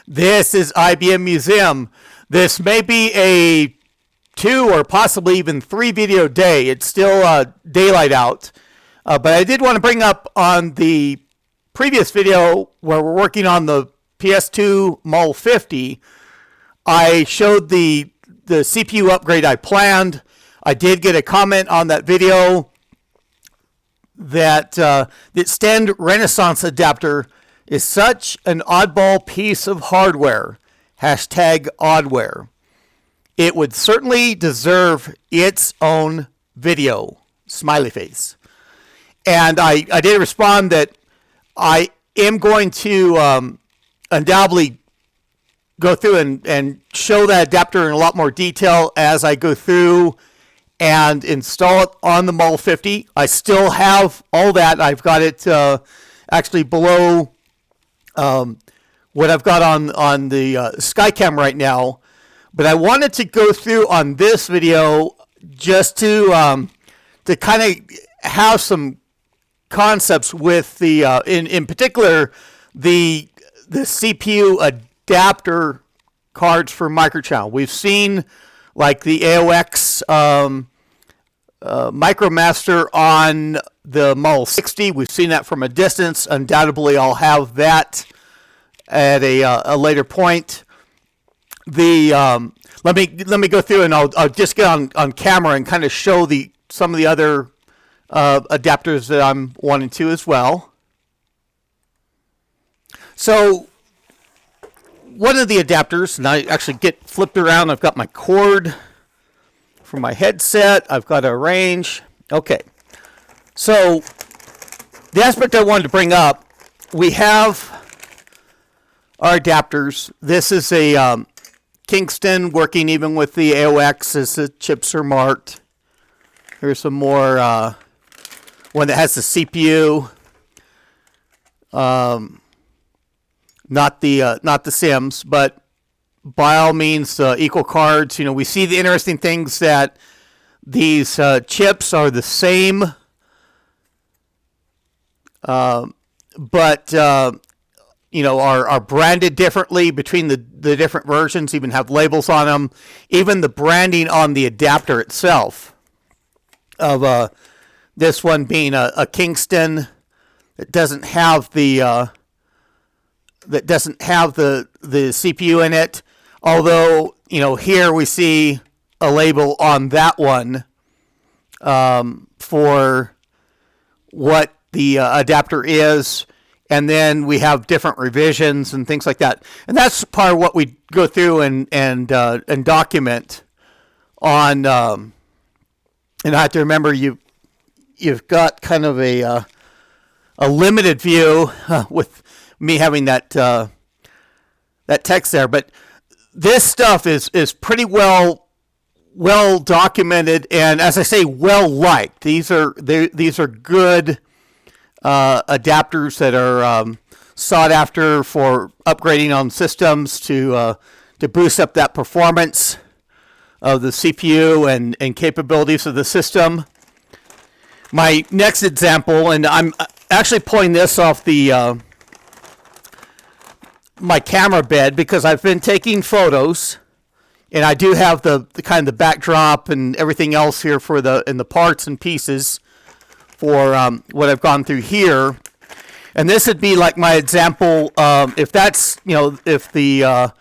This is IBM Museum. This may be a 2 or possibly even 3 video day. It's still daylight out. But I did want to bring up on the previous video where we're working on the PS2 Model 50, I showed the CPU upgrade I planned. I did get a comment on that video that the extend Renaissance adapter is such an oddball piece of hardware. Hashtag oddware. It would certainly deserve its own video. Smiley face. And I did respond that I am going to undoubtedly go through and show that adapter in a lot more detail as I go through and install it on the Model 50. I still have all that. I've got it actually below what I've got on the Skycam right now. But I wanted to go through on this video just to kind of have some concepts with the in particular the CPU adapter cards for microchannel. We've seen like the AOX MicroMaster on the Model 60. We've seen that from a distance. Undoubtedly, I'll have that at a later point. Let me go through and I'll just get on camera and kind of show some of the other adapters that I'm wanting to as well. So one of the adapters, and I actually get flipped around. I've got my cord for my headset. I've got a range. Okay. So the aspect I wanted to bring up, we have our adapters. This is a Kingston working even with the AOX as the chips are marked. Here's some more, one that has the CPU. Not the Sims, but by all means, equal cards. You know, we see the interesting things that these chips are the same, but you know, are branded differently between the different versions. Even have labels on them. Even the branding on the adapter itself of this one being a Kingston that doesn't have the CPU in it. Although, you know, here we see a label on that one for what the adapter is, and then we have different revisions and things like that. And that's part of what we go through and document on. And I have to remember you've got kind of a limited view with me having that text there, but this stuff is pretty well documented, and as I say, well liked. These are good adapters that are sought after for upgrading on systems to boost up that performance of the CPU and capabilities of the system. My next example, and I'm actually pulling this off the my camera bed because I've been taking photos, and I do have the kind of the backdrop and everything else here for the parts and pieces for what I've gone through here. And this would be like my example. If that's, you know, if the other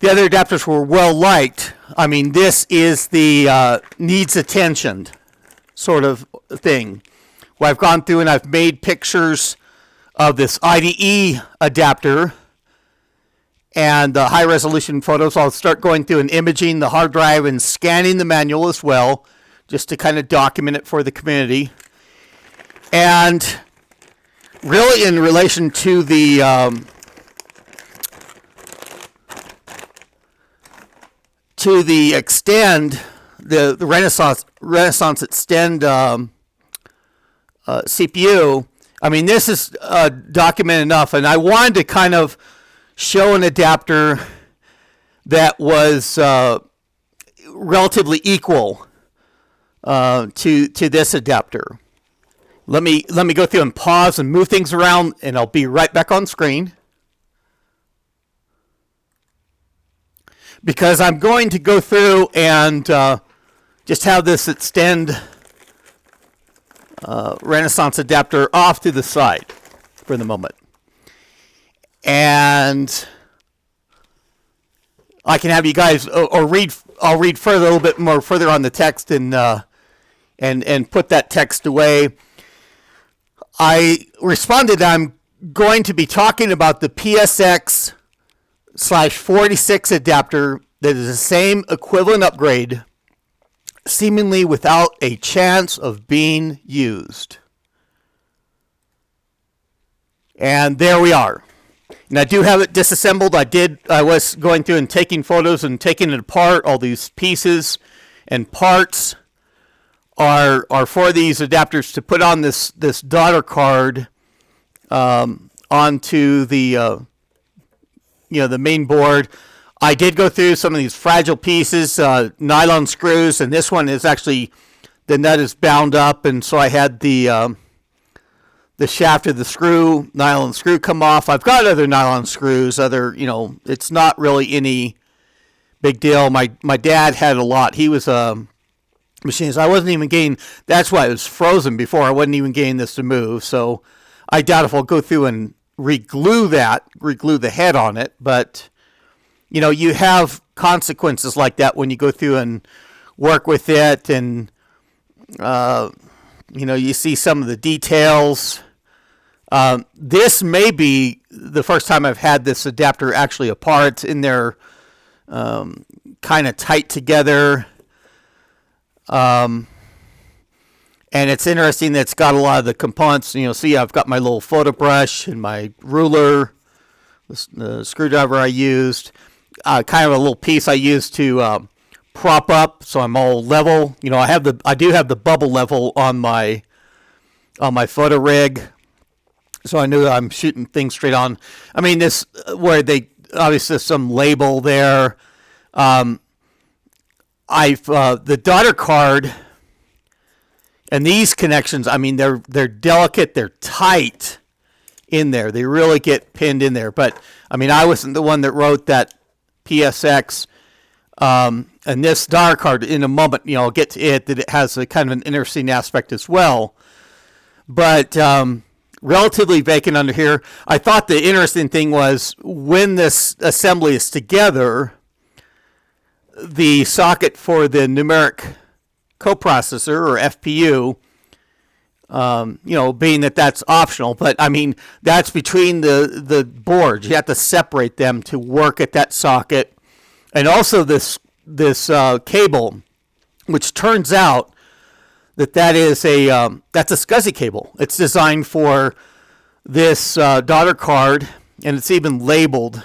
adapters were well liked, I mean, this is the needs attention sort of thing. Where I've gone through and I've made pictures of this IDE adapter and the high resolution photos. I'll start going through and imaging the hard drive and scanning the manual as well, just to kind of document it for the community. And really in relation to the extend, the Renaissance extend CPU, I mean, this is documented enough, and I wanted to kind of show an adapter that was relatively equal to this adapter. Let me go through and pause and move things around, and I'll be right back on screen. because I'm going to go through and just have this extend Renaissance adapter off to the side for the moment. And I can have you guys or read. I'll read further, a little bit more further on the text and put that text away. I responded. I'm going to be talking about the PSX/46 adapter that is the same equivalent upgrade, seemingly without a chance of being used. And there we are. And I do have it disassembled. I was going through and taking photos and taking it apart. All these pieces and parts are for these adapters to put on this daughter card onto the the main board. I did go through some of these fragile pieces, nylon screws, and this one is actually, the nut is bound up, and so I had the shaft of the nylon screw come off. I've got other nylon screws, it's not really any big deal. My dad had a lot. He was a machinist. I wasn't even getting, that's why it was frozen before. I wasn't even getting this to move. So I doubt if I'll go through and reglue the head on it. But, you have consequences like that when you go through and work with it. And, you see some of the details. This may be the first time I've had this adapter actually apart. It's in there kind of tight together. And it's interesting that it's got a lot of the components. See, I've got my little photo brush and my ruler, the screwdriver I used, kind of a little piece I used to prop up so I'm all level. I do have the bubble level on my photo rig. So I knew that I'm shooting things straight on. I mean, this, where they, obviously some label there. The daughter card and these connections, I mean, they're delicate, they're tight in there. They really get pinned in there. But, I mean, I wasn't the one that wrote that PSX. And this daughter card, in a moment, I'll get to it, that it has a kind of an interesting aspect as well. But, relatively vacant under here. I thought the interesting thing was when this assembly is together, the socket for the numeric coprocessor or FPU, being that that's optional, but I mean, that's between the boards. You have to separate them to work at that socket. And also this cable, which turns out that is that's a SCSI cable. It's designed for this daughter card, and it's even labeled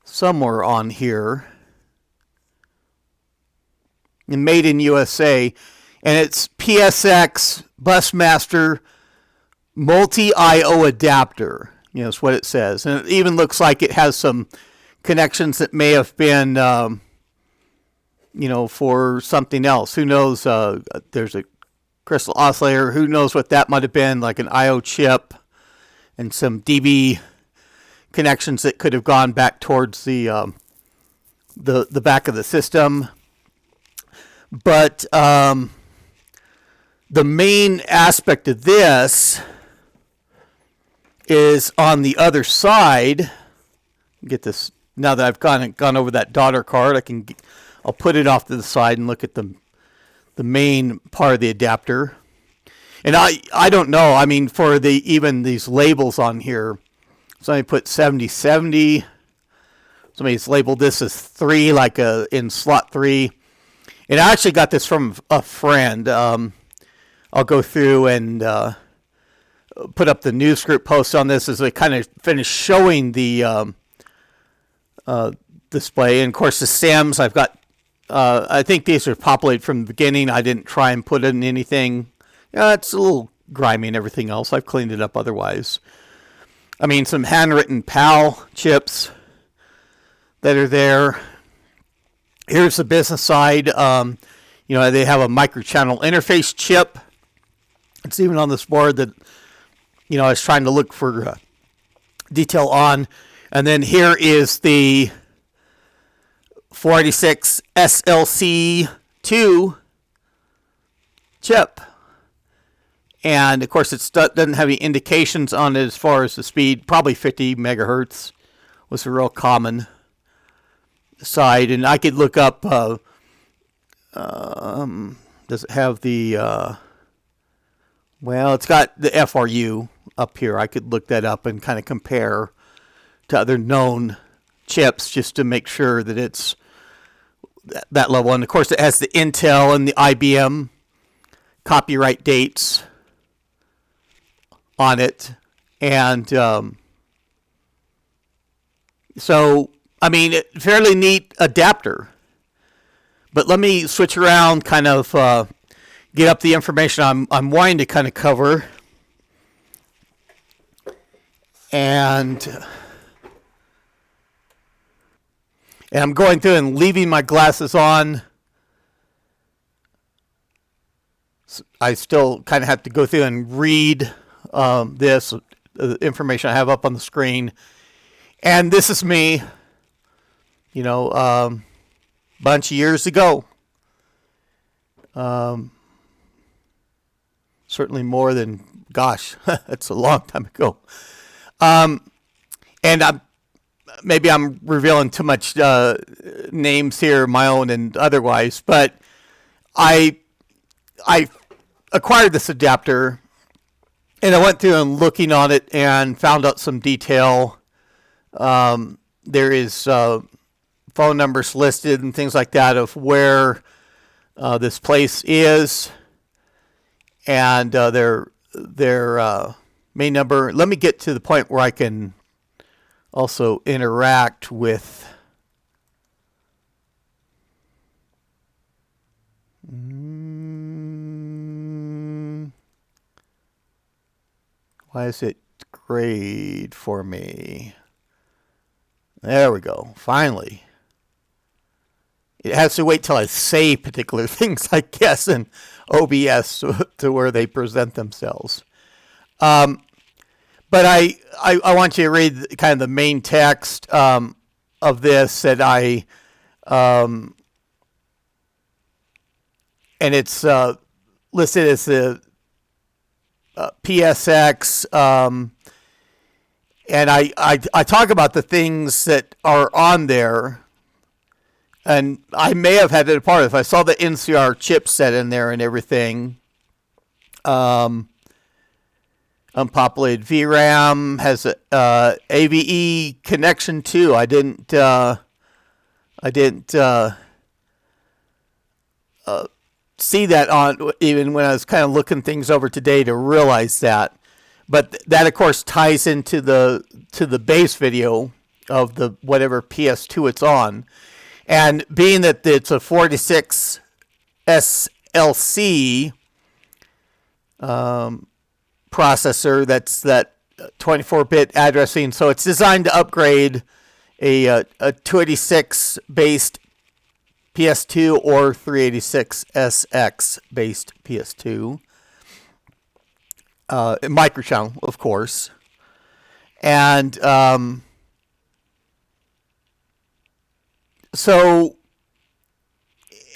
somewhere on here, and made in USA, and it's PSX Busmaster Multi-IO Adapter. It's what it says, and it even looks like it has some connections that may have been for something else. Who knows? There's a crystal oscillator. Who knows what that might have been, like an I/O chip and some DB connections that could have gone back towards the back of the system. But the main aspect of this is on the other side. Get this, now that I've gone over that daughter card, I'll put it off to the side and look at the main part of the adapter. And I don't know. I mean, for even these labels on here, somebody put 7070. Somebody's labeled this as 3, like in slot 3. And I actually got this from a friend. I'll go through and put up the news group post on this as I kind of finish showing the display. And of course, the stems I've got. I think these are populated from the beginning. I didn't try and put in anything. It's a little grimy and everything else. I've cleaned it up otherwise. I mean, some handwritten PAL chips that are there. Here's the business side. They have a microchannel interface chip. It's even on this board that, I was trying to look for detail on. And then here is the 486 SLC2 chip. And of course, it doesn't have any indications on it as far as the speed. Probably 50 megahertz was a real common side. And I could look up, does it have the, well, it's got the FRU up here. I could look that up and kind of compare to other known chips just to make sure that it's that level. And of course, it has the Intel and the IBM copyright dates on it. And so, I mean, fairly neat adapter. But let me switch around, kind of get up the information I'm wanting to kind of cover. And I'm going through and leaving my glasses on. I still kind of have to go through and read this, the information I have up on the screen. And this is me, you know, bunch of years ago. Certainly more than, gosh, that's a long time ago. And maybe I'm revealing too much names here, my own and otherwise, but I acquired this adapter, and I went through and looking on it and found out some detail. There is phone numbers listed and things like that of where this place is, and their main number. Let me get to the point where I can also interact with why is it grayed for me? There we go. Finally. It has to wait till I say particular things, I guess, in OBS to where they present themselves. But I want you to read kind of the main text of this that and it's listed as the PSX, and I talk about the things that are on there, and I may have had it a part of. If I saw the NCR chipset in there and everything, unpopulated VRAM has a AVE connection too. I didn't see that on even when I was kind of looking things over today to realize that. But that of course ties into the base video of the whatever PS2 it's on. And being that it's a 46 SLC processor, that's that 24-bit addressing, so it's designed to upgrade a 286 based PS2 or 386SX based PS2. Microchannel, of course. And so,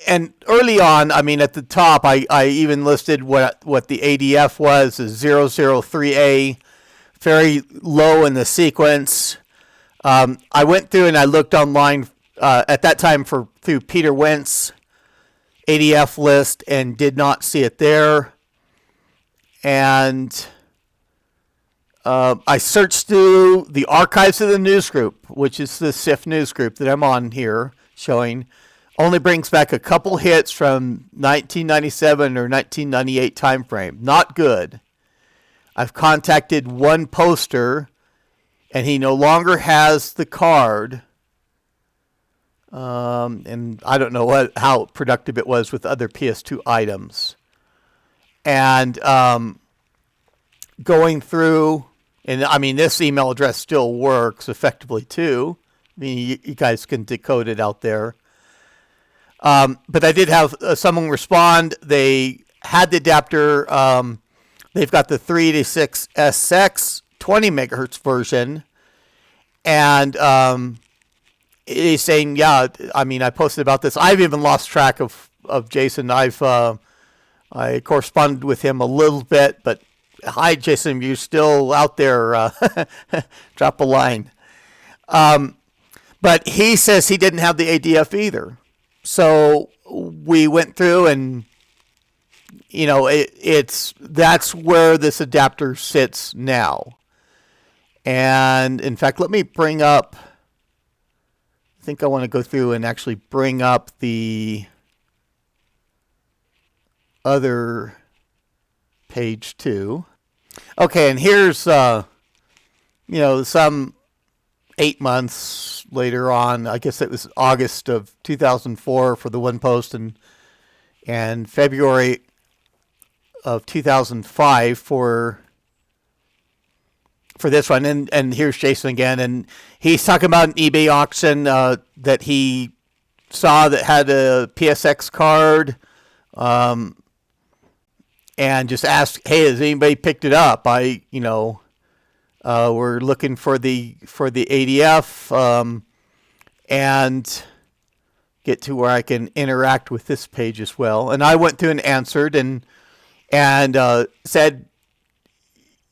and early on, I mean, at the top, I even listed what the ADF was, is 003A, very low in the sequence. I went through and I looked online at that time through Peter Wentz ADF list and did not see it there. And I searched through the archives of the news group, which is the SIF news group that I'm on here showing. Only brings back a couple hits from 1997 or 1998 timeframe. Not good. I've contacted one poster, and he no longer has the card. And I don't know how productive it was with other PS2 items. And going through, and I mean, this email address still works effectively too. I mean, you guys can decode it out there. But I did have someone respond. They had the adapter. They've got the 386SX 20 megahertz version. And he's saying, yeah, I mean, I posted about this. I've even lost track of Jason. I corresponded with him a little bit, but hi, Jason, you're still out there. Drop a line. But he says he didn't have the ADF either. So we went through and, you know, that's where this adapter sits now. And in fact, let me bring up, I think I want to go through and actually bring up the other page too. Okay, and here's, you know, some 8 months later on, I guess it was August of 2004 for the one post, and February of 2005 for this one. And here's Jason again, and he's talking about an eBay auction that he saw that had a PSX card, and just asked, hey, has anybody picked it up? We're looking for the ADF, and get to where I can interact with this page as well. And I went through and answered and said,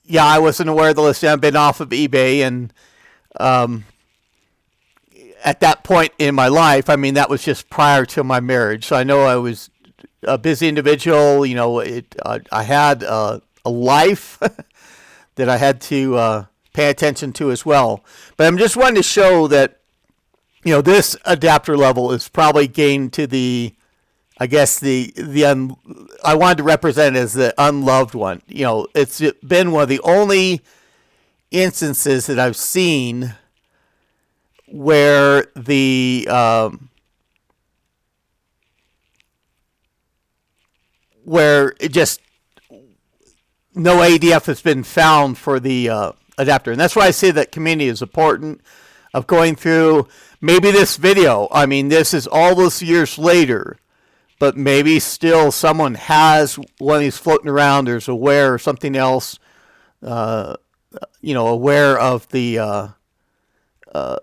yeah, I wasn't aware of the listing. I've been off of eBay, and at that point in my life, I mean, that was just prior to my marriage. So I know I was a busy individual. You know, I had a life that I had to pay attention to as well. But I'm just wanting to show that, you know, this adapter level is probably gained to the, I guess I wanted to represent it as the unloved one. You know, it's been one of the only instances that I've seen where where it just no ADF has been found for the adapter. And that's why I say that community is important, of going through maybe this video. I mean, this is all those years later, but maybe still someone has one of these floating around, or is aware of something else, aware of the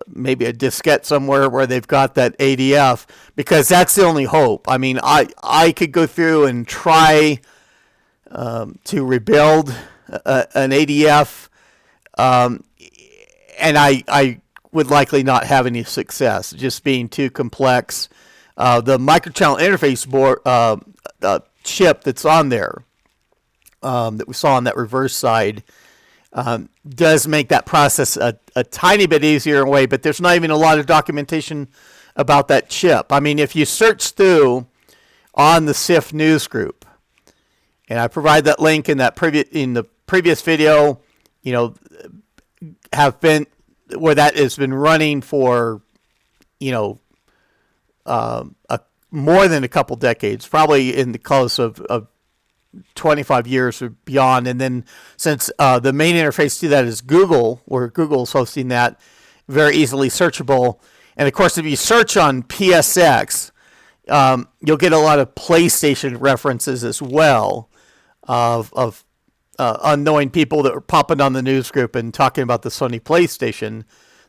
maybe a diskette somewhere where they've got that ADF, because that's the only hope. I mean, I could go through and try to rebuild an ADF, and I would likely not have any success, just being too complex. The microchannel interface board chip that's on there, that we saw on that reverse side, does make that process a tiny bit easier in a way, but there's not even a lot of documentation about that chip. I mean, if you search through on the SIF news group, and I provide that link in the previous video, you know, have been where that has been running for, you know, more than a couple decades, probably in the close of 25 years or beyond. And then since the main interface to that is Google, where Google's hosting that, very easily searchable. And of course, if you search on PSX, you'll get a lot of PlayStation references as well, of unknowing people that were popping on the news group and talking about the Sony PlayStation.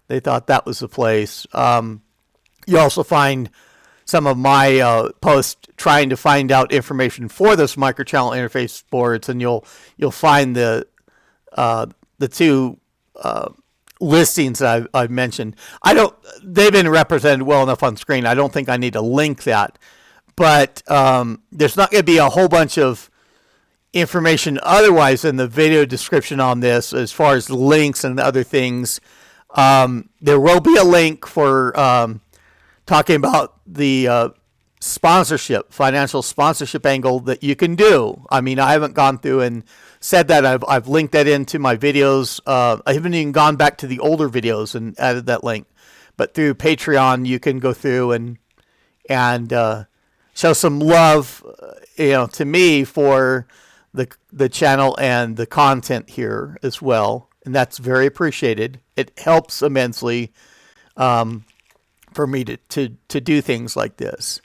They thought that was the place. You also find some of my posts trying to find out information for this microchannel interface boards, and you'll find the two listings that I've mentioned. They've been represented well enough on screen. I don't think I need to link that, but there's not going to be a whole bunch of information otherwise in the video description on this, as far as links and other things. There will be a link for talking about the financial sponsorship angle that you can do. I mean, I haven't gone through and said that. I've linked that into my videos. I haven't even gone back to the older videos and added that link. But through Patreon, you can go through and show some love, to me for the channel and the content here as well, and that's very appreciated. It helps immensely for me to do things like this.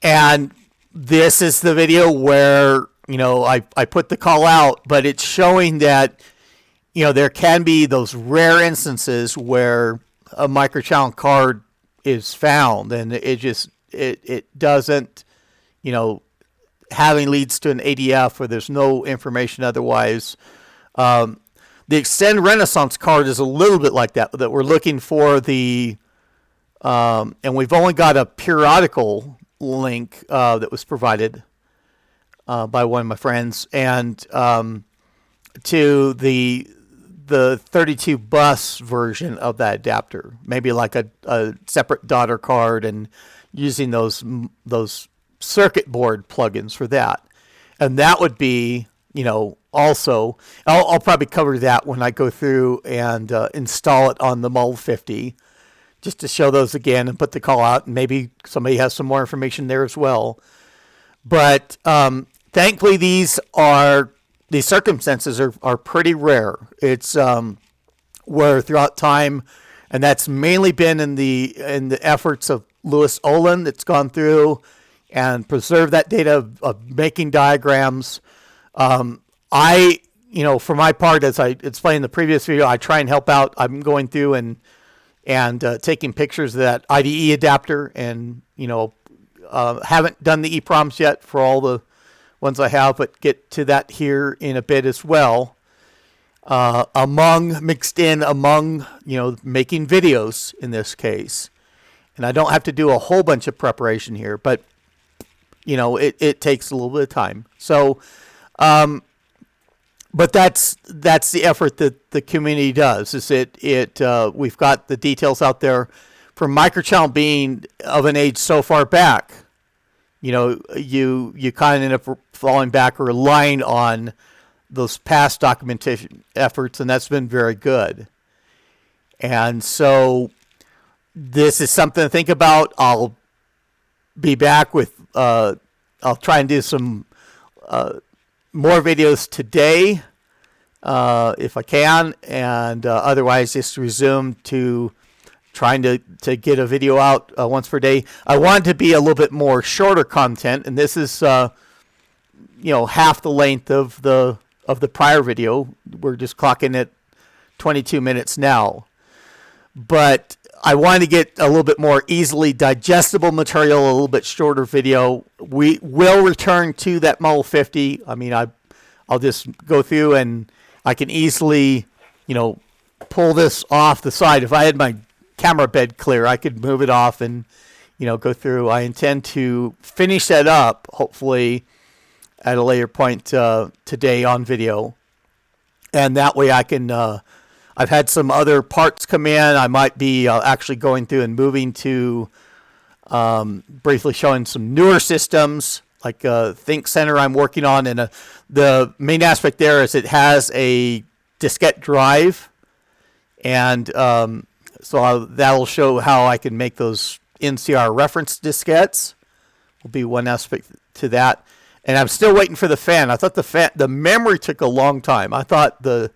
And this is the video where, I put the call out, but it's showing that, there can be those rare instances where a microchannel card is found, and it doesn't, having leads to an ADF where there's no information otherwise. The Extend Renaissance card is a little bit like that we're looking for and we've only got a periodical link that was provided by one of my friends, and to the 32 bus version of that adapter, maybe like a separate daughter card, and using those circuit board plugins for that. And that would be, also, I'll probably cover that when I go through and install it on the MUL50, just to show those again and put the call out, and maybe somebody has some more information there as well. But thankfully, these circumstances are pretty rare. It's where throughout time, and that's mainly been in the efforts of Louis Olin that's gone through and preserved that data of making diagrams. For my part, as I explained in the previous video, I try and help out. I'm going through and taking pictures of that IDE adapter, and haven't done the EPROMs yet for all the ones I have, but get to that here in a bit as well. Mixed in among making videos in this case, and I don't have to do a whole bunch of preparation here, but it takes a little bit of time. So, but that's the effort that the community does. Is we've got the details out there for microchannel being of an age so far back. You kind of end up falling back or relying on those past documentation efforts, and that's been very good. And so this is something to think about. I'll be back with, I'll try and do some more videos today if I can, and otherwise just resume to trying to get a video out once per day. I want to be a little bit more shorter content, and this is half the length of the prior video. We're just clocking at 22 minutes now, but I want to get a little bit more easily digestible material, a little bit shorter video. We will return to that MUL50. I mean, I'll just go through and I can easily, pull this off the side. If I had my camera bed clear, I could move it off and, go through. I intend to finish that up, hopefully, at a later point today on video. And that way I can, I've had some other parts come in. I might be actually going through and moving to briefly showing some newer systems, like Think Center I'm working on. And the main aspect there is it has a diskette drive. And so that'll show how I can make those NCR reference diskettes. Will be one aspect to that. And I'm still waiting for the fan. I thought the memory took a long time. I thought the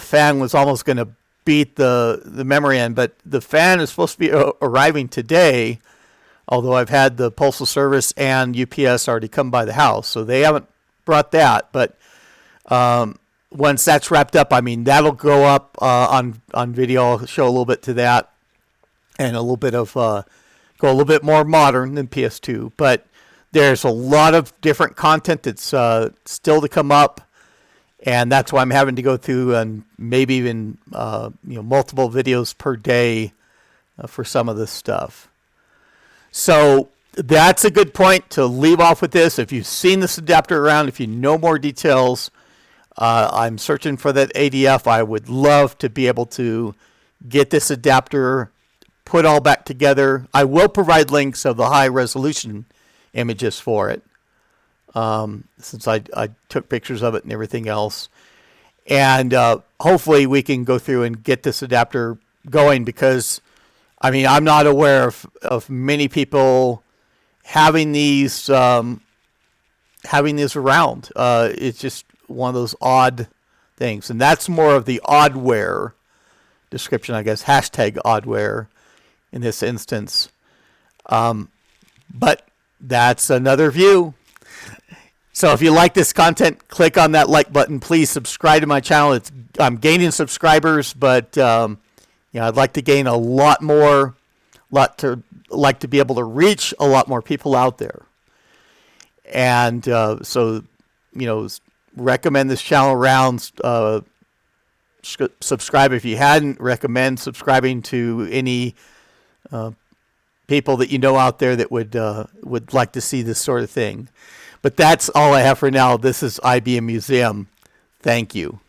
fan was almost going to beat the memory end, but the fan is supposed to be arriving today, although I've had the Postal Service and UPS already come by the house, so they haven't brought that. But once that's wrapped up, I mean, that'll go up on video. I'll show a little bit to that, and a little bit of go a little bit more modern than PS2. But there's a lot of different content that's still to come up. And that's why I'm having to go through and maybe even multiple videos per day for some of this stuff. So that's a good point to leave off with this. If you've seen this adapter around, if you know more details, I'm searching for that ADF. I would love to be able to get this adapter put all back together. I will provide links of the high resolution images for it. Since I took pictures of it and everything else. And hopefully we can go through and get this adapter going, because, I mean, I'm not aware of many people having these around. It's just one of those odd things. And that's more of the oddware description, I guess, hashtag oddware in this instance. But that's another view. So if you like this content, click on that like button. Please subscribe to my channel. I'm gaining subscribers, but I'd like to gain a lot more. like to be able to reach a lot more people out there. And so, recommend this channel around. Subscribe if you hadn't. Recommend subscribing to any people that you know out there that would like to see this sort of thing. But that's all I have for now. This is IBM Museum. Thank you.